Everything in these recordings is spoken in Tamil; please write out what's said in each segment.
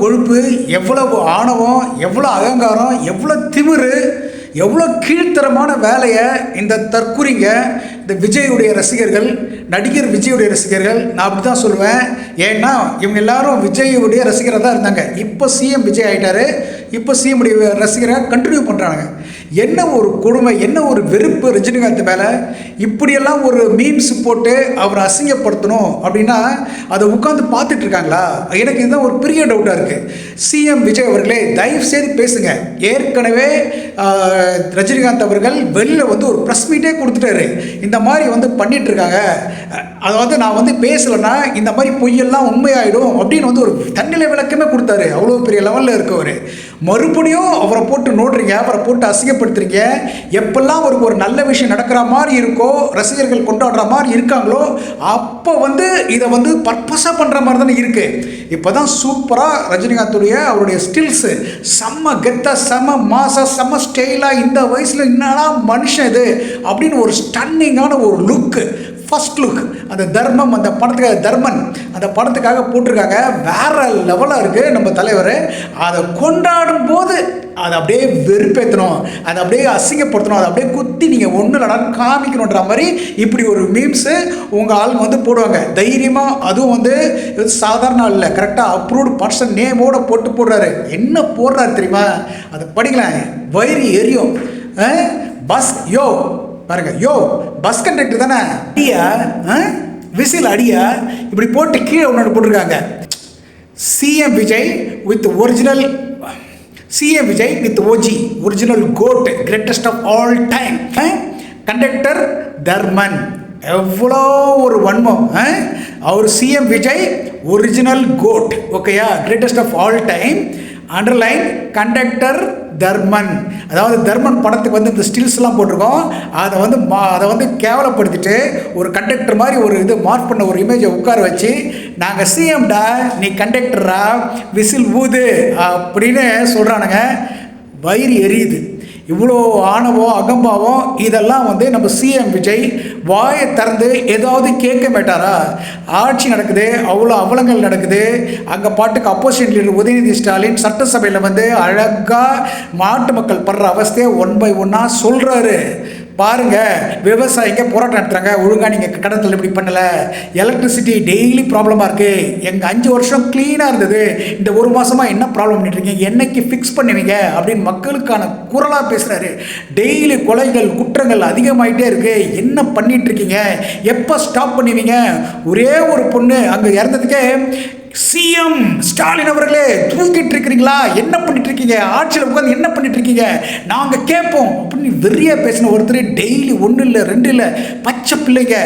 கொழுப்பு, எவ்வளவு ஆணவம், எவ்வளோ அகங்காரம், எவ்வளோ திமிரு, எவ்வளோ கீழ்த்தரமான வேலையை இந்த தற்குறிங்க, இந்த விஜயுடைய ரசிகர்கள், நடிகர் விஜயுடைய ரசிகர்கள், நான் அப்படி தான் சொல்லுவேன். ஏன்னா இவங்க எல்லாரும் விஜயுடைய ரசிகராக தான் இருந்தாங்க. இப்போ சிஎம் விஜய் ஆகிட்டாரு. இப்போ சிஎம் உடைய ரசிகராக கண்டினியூ பண்ணுறாங்க. என்ன ஒரு கொடுமை, என்ன ஒரு வெறுப்பு ரஜினிகாந்த் மேலே. இப்படியெல்லாம் ஒரு மீம்ஸ் போட்டு அவரை அசிங்கப்படுத்தணும் அப்படின்னா அதை உட்காந்து பார்த்துட்டு இருக்காங்களா? எனக்கு இதுதான் ஒரு பெரிய டவுட்டாக இருக்குது. சிஎம் விஜய் அவர்களே, தயவு செய்து பேசுங்க. ஏற்கனவே ரஜினிகாந்த் அவர்கள் வெளியில் வந்து ஒரு ப்ரெஸ் மீட்டே கொடுத்துட்டாரு. இந்த மாதிரி வந்து பண்ணிகிட்ருக்காங்க, அதாவது நான் வந்து பேசலைன்னா இந்த மாதிரி பொய்யெல்லாம் உண்மையாயிடும் அப்படின்னு வந்து ஒரு தன்னிலை விளக்கமே கொடுத்தாரு. அவ்வளோ பெரிய லெவலில் இருக்கவர். மறுபடியும் அவரை போட்டு நோடுறீங்க, அவரை போட்டு அசிங்கப்படுத்துறீங்க. எப்பெல்லாம் ஒரு நல்ல விஷயம் நடக்கிற மாதிரி இருக்கோ, ரசிகர்கள் கொண்டாடுற மாதிரி இருக்காங்களோ, அப்போ வந்து இதை வந்து பர்பஸாக பண்ணுற மாதிரி தானே இருக்குது. இப்போ தான் சூப்பராக ரஜினிகாந்துடைய அவருடைய ஸ்டில்ஸு செம்ம கெத்தாக, செம்ம மாசா, செம்ம ஸ்டைலாக, இந்த வயசில் என்னன்னா மனுஷன் இது அப்படின்னு ஒரு ஸ்டன்னிங்கான ஒரு லுக்கு, ஃபர்ஸ்ட் லுக். அந்த தர்மம், அந்த படத்துக்காக, தர்மன் அந்த படத்துக்காக போட்டிருக்காங்க. வேற லெவலாக இருக்குது நம்ம தலைவர். அதை கொண்டாடும் போது அதை அப்படியே வெறுப்பேற்றணும், அதை அப்படியே அசிங்கப்படுத்தணும், அதை அப்படியே குத்தி நீங்கள் ஒன்றும் இல்லைனா காமிக்கணுன்ற மாதிரி இப்படி ஒரு மீம்ஸு உங்கள் ஆளுங்க வந்து போடுவாங்க தைரியமாக. அதுவும் வந்து சாதாரண ஆள் இல்லை, கரெக்டாக அப்ரூவ்டு பர்சன் நேமோடு போடுறாரு. என்ன போடுறாரு தெரியுமா? அதை படிக்கலாம், வயிறு எரியும். பஸ் யோ பாருங்க, யோ பஸ் கண்டக்டர் தானே, அடியா விசில் அடியா இப்படி போட்டு கீழே ஒன்று போட்டிருக்காங்க. CM Vijay with original, CM Vijay with OG original GOAT, greatest of all time. Conductor Dharman, எவ்வளோ ஒரு வன்மம். அவர் சிஎம் விஜய் ஒரிஜினல் கோட், ஓகேயா, greatest of all time. Underline conductor Dharman. அதாவது தர்மன் படத்துக்கு வந்து இந்த ஸ்டில்ஸ்லாம் போட்டிருக்கோம். அதை வந்து கேவலப்படுத்திட்டு ஒரு கண்டக்டர் மாதிரி ஒரு இது மார்க் பண்ண ஒரு இமேஜை உட்கார வச்சு, நாங்கள் சிஎம்டா நீ கண்டக்டரா விசில் ஊது அப்படின்னு சொல்கிறானுங்க. வயிறு எரியுது. இவ்வளோ ஆணவம், அகம்பாவம், இதெல்லாம் வந்து நம்ம சிஎம் விஜய் வாயை திறந்து ஏதாவது கேட்க மாட்டாரா? ஆட்சி நடக்குது, அவ்வளோ அவலங்கள் நடக்குது. அங்கே பாட்டுக்கு அப்போசிஷன் லீடர் உதயநிதி ஸ்டாலின் சட்டசபையில் வந்து அழகாக நாட்டு மக்கள் படுற அவஸ்தையை ஒன் பை ஒன்னாக சொல்கிறாரு. பாருங்க, விவசாயிங்க போராட்டம் நடத்துகிறாங்க, ஒழுங்காக நீங்கள் கடத்தில் இப்படி பண்ணலை, எலக்ட்ரிசிட்டி டெய்லி ப்ராப்ளமாக இருக்குது, எங்கள் 5 வருஷம் க்ளீனாக இருந்தது, இந்த ஒரு மாதமாக என்ன ப்ராப்ளம் பண்ணிட்டுருக்கீங்க, என்னைக்கு ஃபிக்ஸ் பண்ணுவீங்க அப்படின்னு மக்களுக்கான குரலாக பேசுகிறாரு. டெய்லி கொலைகள், குற்றங்கள் அதிகமாகிட்டே இருக்குது, என்ன பண்ணிகிட்ருக்கீங்க, எப்போ ஸ்டாப் பண்ணுவீங்க? ஒரே ஒரு பொண்ணு அங்கே இறந்ததுக்கே சிஎம் ஸ்டாலின் அவர்களே தூங்கிட்டு இருக்கிறீங்களா, என்ன பண்ணிட்டு இருக்கீங்க, ஆட்சியில் உட்காந்து என்ன பண்ணிட்டு இருக்கீங்க, நாங்கள் கேட்போம் அப்படின்னு வெறியா பேசின ஒருத்தர் டெய்லி 1 இல்லை 2 இல்லை பச்சை பிள்ளைங்க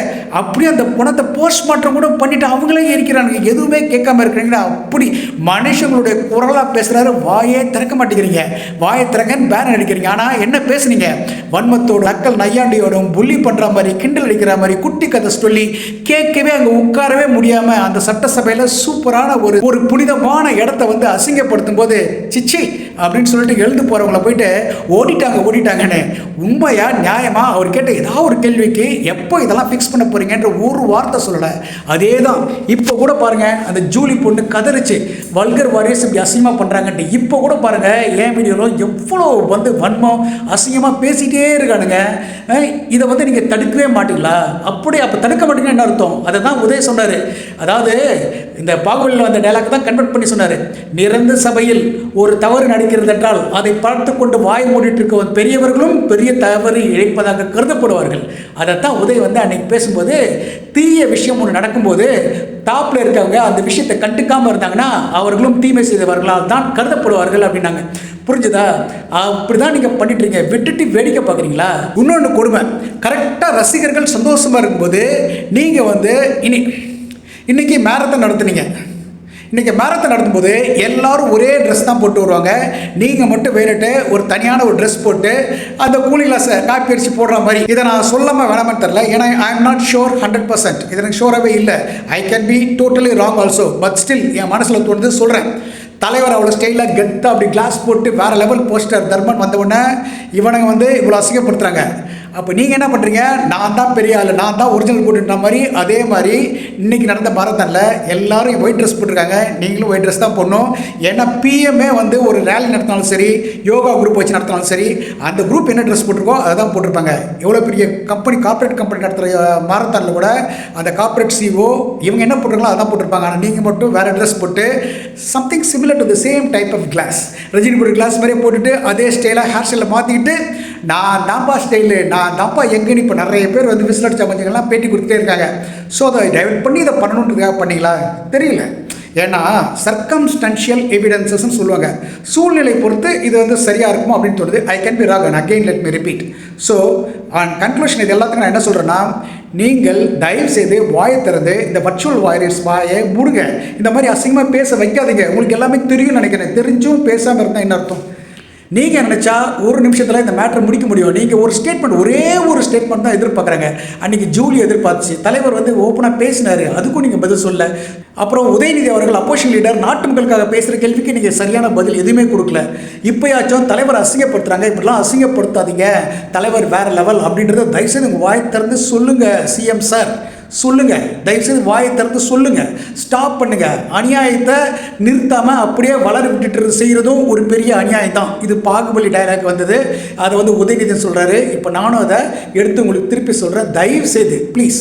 அப்படியே அந்த பணத்தை போஸ்ட்மார்ட்டம் கூட பண்ணிட்டு அவங்களே இருக்கிறாங்க, எதுவுமே கேட்காம இருக்கிறீங்களா? அப்படி மனுஷங்களுடைய குரலாக பேசுகிறாரு. வாயே திறக்க மாட்டேங்கிறீங்க, வாயை திறங்கன்னு பேனர் அடிக்கிறீங்க. ஆனால் என்ன பேசுனீங்க? வன்மத்தோடு, அக்கல் நையாண்டியோடும், புள்ளி பண்ணுற மாதிரி, கிண்டல் அடிக்கிற மாதிரி, குட்டி கதை சொல்லி கேட்கவே அங்கே உட்காரவே முடியாமல் அந்த சட்டசபையில் சூப்பராக ஒரு புனிதமான இடத்த வந்து அசிங்கப்படுத்தும் போது சிச்சி அப்படின்னு சொல்லிட்டு எழுந்து போறவங்களை போயிட்டு ஓடிட்டாங்கன்னு உண்மையா நியாயமா அவர் கேட்ட ஏதாவது ஒரு கேள்விக்கு எப்போ இதெல்லாம் ஃபிக்ஸ் பண்ண போறீங்கன்ற ஒரு வார்த்தை சொல்லலை. அதே தான் இப்போ கூட பாருங்க, அந்த ஜூலி பொண்ணு கதறிச்சு வல்கர் வாரியர்ஸ் இப்படி அசிங்கமாக பண்ணுறாங்கன்ட்டு. இப்போ கூட பாருங்க ஏன் வீடியோவில் எவ்வளோ வந்து வன்மம் அசிங்கமாக பேசிகிட்டே இருக்கானுங்க. இதை வந்து நீங்கள் தடுக்கவே மாட்டீங்களா? அப்படி அப்போ தடுக்க மாட்டீங்கன்னு என்ன அர்த்தம்? அதை தான் உதய் சொன்னார். அதாவது இந்த பாகுபலியில் வந்த டைலாக் தான் கன்வெர்ட் பண்ணி சொன்னார். நிரந்த சபையில் ஒரு தவறு நடக்கிறது என்றால் அதை பார்த்து கொண்டு வாய் மூடிட்டு இருக்க பெரியவர்களும் பெரிய தவறு இழைப்பதாக கருதப்படுவார்கள். அதைத்தான் உதய் வந்து அன்னைக்கு பேசும்போது, தீய விஷயம் ஒன்று நடக்கும்போது டாப்பில் இருக்கவங்க அந்த விஷயத்தை கண்டுக்காமல் இருந்தாங்கன்னா அவர்களும் தீமை செய்தவர்களால் தான் கருதப்படுவார்கள் அப்படின்னாங்க. புரிஞ்சுதா? அப்படி தான் நீங்கள் பண்ணிட்டுருங்க, விட்டுட்டு வேடிக்கை பார்க்குறீங்களா? இன்னொன்று கொடுமை, கரெக்டாக ரசிகர்கள் சந்தோஷமாக இருக்கும்போது நீங்கள் வந்து இன்றைக்கி மேரத்தான் நடத்துனீங்க. இன்றைக்கி மேரத்தான் நடத்தும்போது எல்லோரும் ஒரே ட்ரெஸ் தான் போட்டு வருவாங்க. நீங்கள் மட்டும் வேறுட்டு ஒரு தனியான ஒரு ட்ரெஸ் போட்டு அந்த கூலிங் கிளாஸை காப்பி அடிச்சு போடுற மாதிரி. இதை நான் சொல்லாமல் வேணாமல் தெரில, ஏன்னா ஐ எம் நாட் ஷோர் 100%. இது எனக்கு ஷோராகவே இல்லை. I can be totally wrong also. But still என் மனசில் தோணுது சொல்கிறேன். தலைவர் அவ்வளோ ஸ்டைலாக கெத்தாக அப்படி கிளாஸ் போட்டு வேறு லெவல் போஸ்டர் தர்மன் வந்தவுடனே இவனுங்க வந்து இவ்வளோ அசிங்கப்படுத்துகிறாங்க. அப்போ நீங்கள் என்ன பண்ணுறீங்க, நான் தான் பெரிய ஆள், நான் தான் ஒரிஜினல் போட்டுன்ற மாதிரி. அதே மாதிரி இன்றைக்கி நடந்த மாரத்தானில் எல்லாரும் ஒயிட் ட்ரெஸ் போட்டிருக்காங்க, நீங்களும் ஒயிட் ட்ரெஸ் தான் போடணும். ஏன்னா பிஎம்ஏ வந்து ஒரு ரேலி நடத்தினாலும் சரி, யோகா குரூப் வச்சு நடத்தினாலும் சரி, அந்த குரூப் என்ன ட்ரெஸ் போட்டிருக்கோ அதை தான் போட்டிருப்பாங்க. எவ்வளோ பெரிய கம்பெனி, கார்ப்பரேட் கம்பெனி நடத்துகிற மாரத்தானில் கூட அந்த கார்ப்பரேட் சிஓ இவங்க என்ன போட்டிருக்காங்களோ அதான் போட்டிருப்பாங்க. ஆனால் நீங்கள் மட்டும் வேறு ட்ரெஸ் போட்டு something similar to the same type of class, Rajini போட்டு கிளாஸ் மாதிரியே போட்டுட்டு அதே ஸ்டைலாக ஹேர் ஸ்டைலில் மாற்றிக்கிட்டு நான் தான்ப்பா ஸ்டைலு, நான் தான்ப்பா எங்கன்னு இப்போ நிறைய பேர் வந்து விசில் அடிச்சா கொஞ்சங்கள்லாம் பேட்டி கொடுத்துட்டே இருக்காங்க. ஸோ அதை டைவர்ட் பண்ணி இதை பண்ணணுன்றதுக்காக பண்ணிங்களா தெரியல. ஏன்னா சர்க்கம்ஸ்டன்ஷியல் எவிடன்சஸ்ன்னு சொல்லுவாங்க, சூழ்நிலை பொறுத்து இது வந்து சரியாக இருக்குமோ அப்படின்னு தோணுது. ஐ can be wrong, again let me repeat. So on conclusion இது எல்லாத்துக்கும் நான் என்ன சொல்கிறேன்னா, நீங்கள் தயவு செய்து வாயை திறந்து இந்த வர்ச்சுவல் வாரியர்ஸ் வாயை மூடுங்க. இந்த மாதிரி அசிங்கமாக பேச வைக்காதீங்க. உங்களுக்கு எல்லாமே தெரியும்னு நினைக்கிறேன். தெரிஞ்சும் பேசாமல் இருந்தால் என்ன அர்த்தம்? நீங்கள் நினச்சா ஒரு நிமிஷத்தில் இந்த மேட்டரை முடிக்க முடியும். நீங்கள் ஒரு ஸ்டேட்மெண்ட், ஒரே ஒரு ஸ்டேட்மெண்ட் தான் எதிர்பார்க்குறாங்க. அன்றைக்கி ஜூலி எதிர்பார்த்துச்சு, தலைவர் வந்து ஓப்பனாக பேசினார், அதுக்கும் நீங்கள் பதில் சொல்ல. அப்புறம் உதயநிதி அவர்கள் அப்போசிஷன் லீடர் நாட்டு மக்களுக்காக பேசுகிற கேள்விக்கு நீங்கள் சரியான பதில் எதுவுமே கொடுக்கல. இப்போயாச்சும் தலைவர் அசிங்கப்படுத்துகிறாங்க, இப்படிலாம் அசிங்கப்படுத்தாதீங்க, தலைவர் வேறு லெவல் அப்படின்றத தயவுசெய்து உங்கள் வாயை திறந்து சொல்லுங்கள். சிஎம் சார் சொல்லுங்கள், தயவுசெய்து வாயை திறந்து சொல்லுங்கள். ஸ்டாப் பண்ணுங்கள். அநியாயத்தை நிறுத்தாமல் அப்படியே வளர விட்டுட்டு செய்கிறதும் ஒரு பெரிய அநியாயம் தான். இது பாகுபலி டைலாக் வந்தது, அதை வந்து உதயநிதி சொல்கிறாரு. இப்போ நானும் அதை எடுத்து உங்களுக்கு திருப்பி சொல்கிறேன். தயவு செய்து ப்ளீஸ்